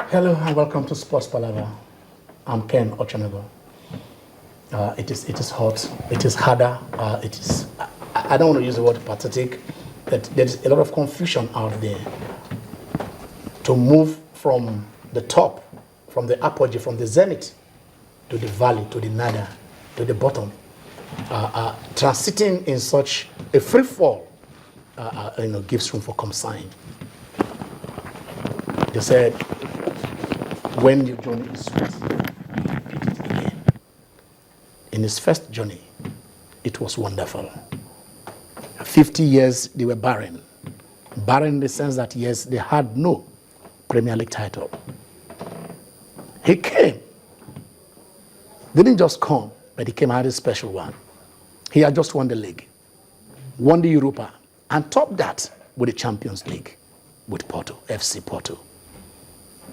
Hello and welcome to Sports Palava. I'm Ken Ochanago. It is hot. It is harder. I don't want to use the word pathetic, but there's a lot of confusion out there. To move from the top, from the apogee, from the zenith, to the valley, to the nada, to the bottom, transiting in such a free fall, gives room for consign. They said, when your journey is sweet, repeat it again. In his first journey, it was wonderful. 50 years, they were barren. Barren in the sense that, yes, they had no Premier League title. He came. Didn't just come, but he came out a special one. He had just won the league, won the Europa, and topped that with the Champions League with Porto, FC Porto.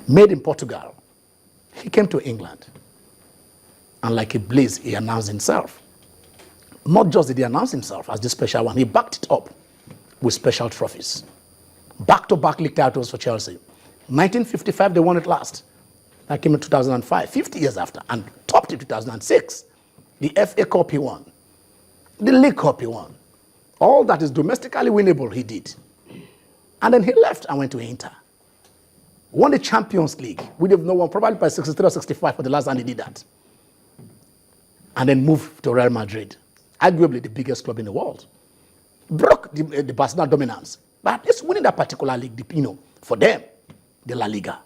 Made in Portugal. He came to England. And like a blaze, he announced himself. Not just did he announce himself as the special one, he backed it up with special trophies. Back-to-back league titles for Chelsea. 1955, they won it last. That came in 2005, 50 years after, and topped in 2006. The FA Cup he won. The League Cup he won. All that is domestically winnable, he did. And then he left and went to Inter. Won the Champions League. We have no one, probably by 63 or 65 for the last time he did that. And then moved to Real Madrid, arguably the biggest club in the world. Broke the Barcelona dominance. But at least winning that particular league, for them, the La Liga.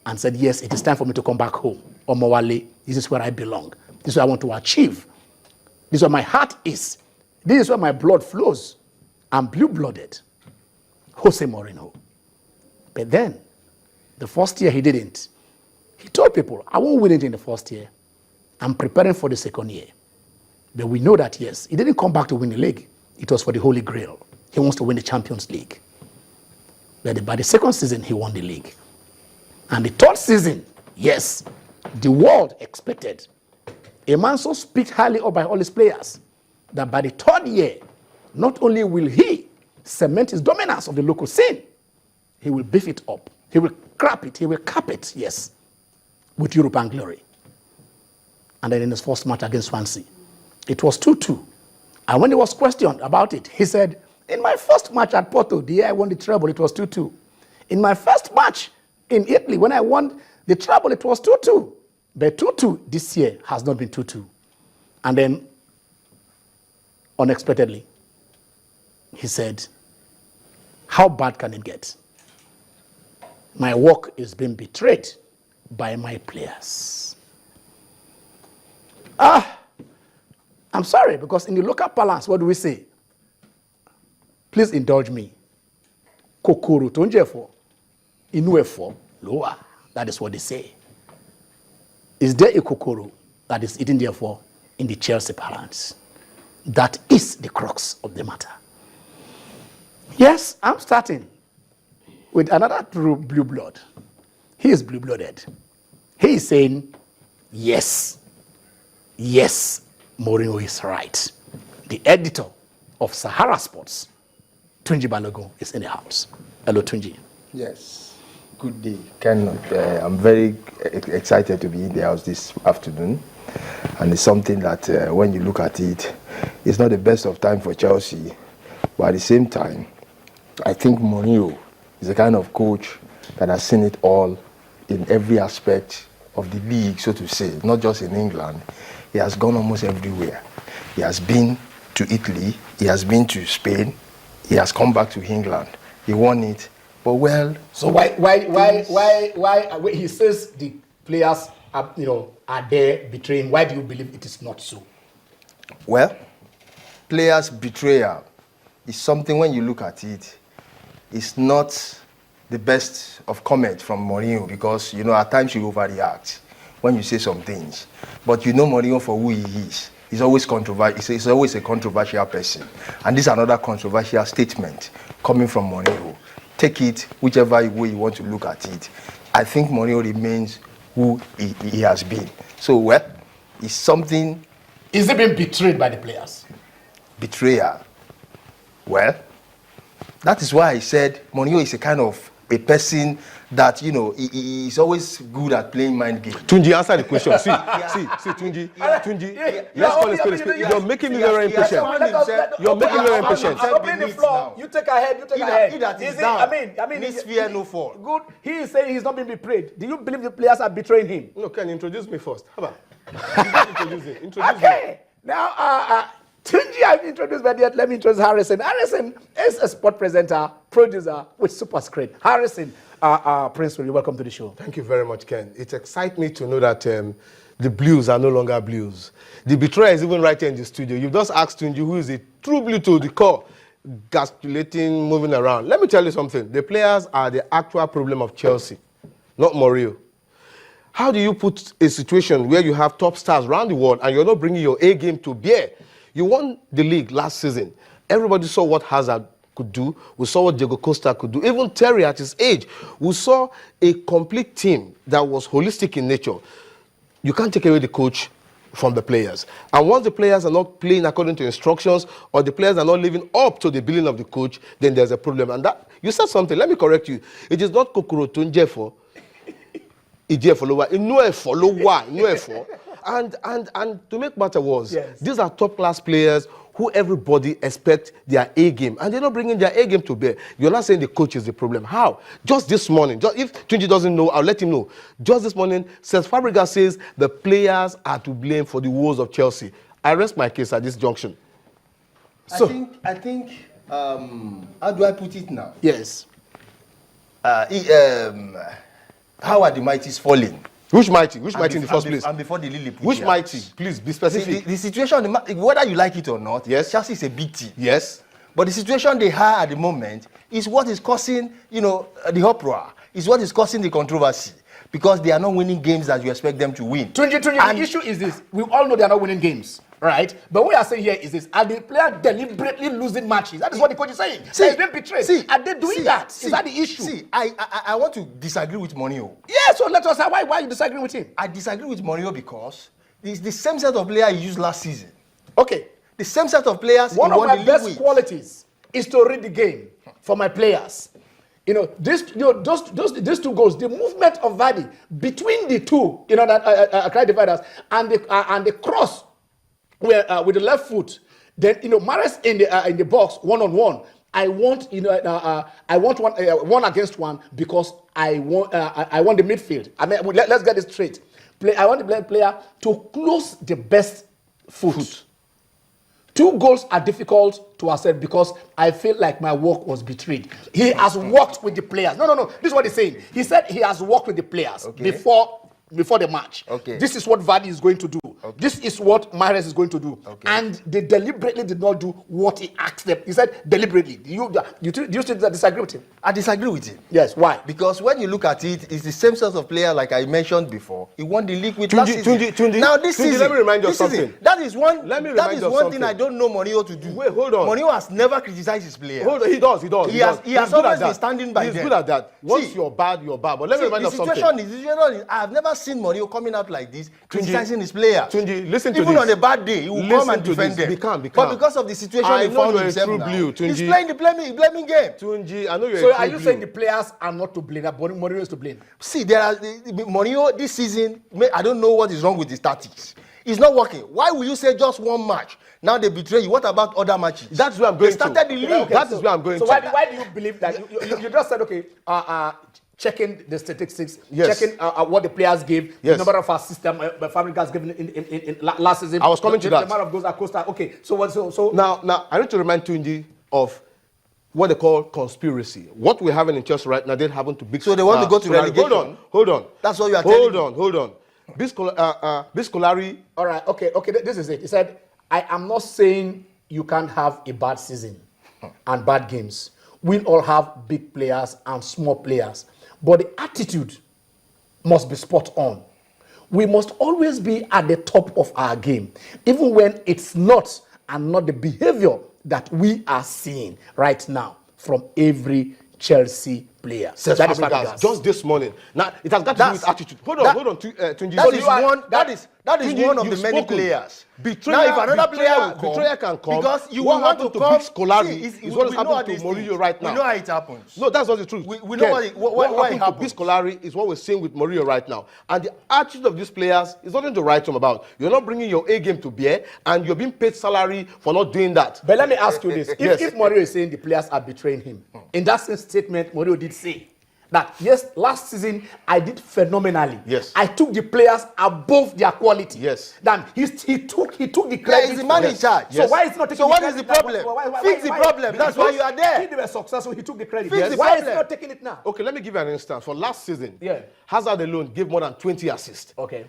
And said, yes, it is time for me to come back home. Omowale, this is where I belong. This is what I want to achieve. This is where my heart is. This is where my blood flows. I'm blue-blooded. Jose Mourinho. But then, the first year he didn't. He told people, I won't win it in the first year. I'm preparing for the second year. But we know that, yes, he didn't come back to win the league. It was for the Holy Grail. He wants to win the Champions League. But by the second season, he won the league. And the third season, yes, the world expected. A man so speaks highly of by all his players that by the third year, not only will he cement his dominance of the local scene, he will beef it up. He will crap it, he will cap it, yes, with European glory. And then in his first match against Swansea, it was 2-2. And when he was questioned about it, he said, in my first match at Porto, the year I won the treble, it was 2-2. In my first match in Italy, when I won the treble, it was 2-2. But 2-2 this year has not been 2-2. And then, unexpectedly, he said, how bad can it get? My work is being betrayed by my players. I'm sorry, because in the local parlance, what do we say? Please indulge me. Kokoro tonjefo, inuefo, loa. That is what they say. Is there a kokoro that is eaten therefore in the Chelsea parlance? That is the crux of the matter. Yes, I'm starting with another true blue blood. He is blue-blooded. He is saying, yes, Mourinho is right. The editor of Sahara Sports, Tunji Balogun, is in the house. Hello, Tunji. Yes. Good day, Ken. I'm very excited to be in the house this afternoon. And it's something that when you look at it, it's not the best of time for Chelsea. But at the same time, I think Mourinho is the kind of coach that has seen it all in every aspect of the league, so to say, not just in England. He has gone almost everywhere. He has been to Italy, he has been to Spain, he has come back to England. He won it, but well. So why he says the players are there betraying? Why do you believe it is not so? Well, players' betrayal is something, when you look at it, it's not the best of comment from Mourinho, because at times you overreact when you say some things. But Mourinho for who he is. He's always controversial. He's always a controversial person. And this is another controversial statement coming from Mourinho. Take it whichever way you want to look at it. I think Mourinho remains who he has been. So, well, it's something. Is he being betrayed by the players? Betrayal. Well, that is why I said Mourinho is a kind of a person that, you know, he's always good at playing mind games. Tunji, answer the question. See, Tunji, let's call it spade. You're making me very impatient. You're making me very impatient. I'm opening the floor. You take ahead. He that is down. I mean, needs fear no fall. Good. He is saying he's not being betrayed. Do you believe the players are betraying him? No, can you introduce me first? How about? Introduce me. Okay. Now, Tunji, I've introduced, but yet let me introduce Harrison. Harrison is a sport presenter, producer with Super Screen. Harrison, Prince, will you welcome to the show? Thank you very much, Ken. It excites me to know that the Blues are no longer Blues. The betrayer is even right here in the studio. You've just asked Tunji, who is a true Blue to the core, gesticulating, moving around. Let me tell you something. The players are the actual problem of Chelsea, not Mourinho. How do you put a situation where you have top stars around the world and you're not bringing your A game to bear? You won the league last season. Everybody saw what Hazard could do. We saw what Diego Costa could do. Even Terry at his age. We saw a complete team that was holistic in nature. You can't take away the coach from the players. And once the players are not playing according to instructions or the players are not living up to the billing of the coach, then there's a problem. And that, you said something. Let me correct you. It is not Kokoro Tunjefo. And to make matter worse, yes, these are top-class players who everybody expects their A game, and they're not bringing their A game to bear. You're not saying the coach is the problem. How? Just this morning, if Tunji doesn't know, I'll let him know. Just this morning, Cesc Fabregas says the players are to blame for the woes of Chelsea. I rest my case at this junction. So, I think, how do I put it now? Yes. How are the mighties falling? Which mighty? Which mighty in the first place? And before the Lily. Which mighty? Please be specific. The situation, whether you like it or not, yes, Chelsea is a big team. Yes. But the situation they have at the moment is what is causing, you know, the uproar. Is what is causing the controversy. Because they are not winning games that you expect them to win. Tunji, the issue is this. We all know they are not winning games, right? But what we are saying here is this. Are the players deliberately losing matches? That is what the coach is saying. They've been betrayed. Are they doing that? Is that the issue? See, I want to disagree with Mourinho. Yeah, so let us know why you disagree with him. I disagree with Mourinho because it's the same set of players he used last season. Okay. The same set of players One of my best qualities is to read the game for my players. You know, these two goals, the movement of Vardy between the two, you know, that dividers and the cross where with the left foot, then you know, Mahrez in the box 1-on-1. I want one against one because I want the midfield. I mean, let's get this straight. I want the player to close the best foot. 2 goals are difficult to accept because I feel like my work was betrayed. He has worked with the players. No. This is what he's saying. He said he has worked with the players before the match. Okay. This is what Vardy is going to do. Okay. This is what Mahrez is going to do. Okay. And they deliberately did not do what he asked them. He said deliberately. Do you still disagree with him? I disagree with him. Yes, why? Because when you look at it, it's the same sort of player like I mentioned before. He won the league with last season. Now this season, let me remind you of something. That is one thing I don't know Mourinho to do. Wait, hold on. Mourinho has never criticized his players. Hold on, he does. He has always been standing by them. He's good at that. Once you're bad, you're bad. But let me remind you of something. The situation is, I have never seen Mourinho coming out like this, criticizing his players. Tunji, listen to this. Even on a bad day, he will come and defend them. Be calm. But because of the situation he found himself now, he's playing the blaming game. Tunji, I know you're So are you saying the players are not to blame, that Mourinho is to blame? See, Mourinho this season, I don't know what is wrong with his tactics. It's not working. Why will you say just one match? Now they betray you. What about other matches? That's where I'm going to. They started the league. Okay, that is where I'm going to. So why do you believe that? You just said, okay, checking the statistics, yes, checking what the players gave, yes, the number of assists Fabregas given in last season. I was coming to that. The amount of goals Acosta. Okay, so what? So now I need to remind Tunji of what they call conspiracy. What we're having in Chelsea right now didn't happen to big. So they want to go to relegation. Hold on. That's what you are telling me. Hold on. Biscolari. All right. Okay. This is it. He said, I am not saying you can't have a bad season and bad games. We all have big players and small players. But the attitude must be spot on. We must always be at the top of our game, even when it's not, and not the behavior that we are seeing right now from every Chelsea player. That is Fabregas. Just this morning. Now, it has got to do with attitude. Hold on, Tunji. That That is Tunji, one of you've the many spoken. players. Betrayer, now, if another player will come, betrayer can come. because you what will want happened to to come. Big Scolari See, is what we is know all happening these to Mourinho things. right now. We know how it happens. No, that's not the truth. We know Ken, why it happened to happens. Big Scolari is what we're seeing with Mourinho right now. And the attitude of these players is nothing to write home about. You're not bringing your A game to bear, and you're being paid salary for not doing that. But let me ask you this. Yes. If Mourinho is saying the players are betraying him, in that same statement, Mourinho did say that, yes, last season I did phenomenally. Yes. I took the players above their quality. Yes. Then he took the credit. Yeah, he's the man in Yes. charge. So why is he not taking So the what credit is the now? problem? Fix the problem. That's why you are there. If they were successful, he took the credit. Fix the Why is he problem. not taking it now? Okay, let me give you an instance. For last season, Yeah. Hazard alone gave more than 20 assists. Okay.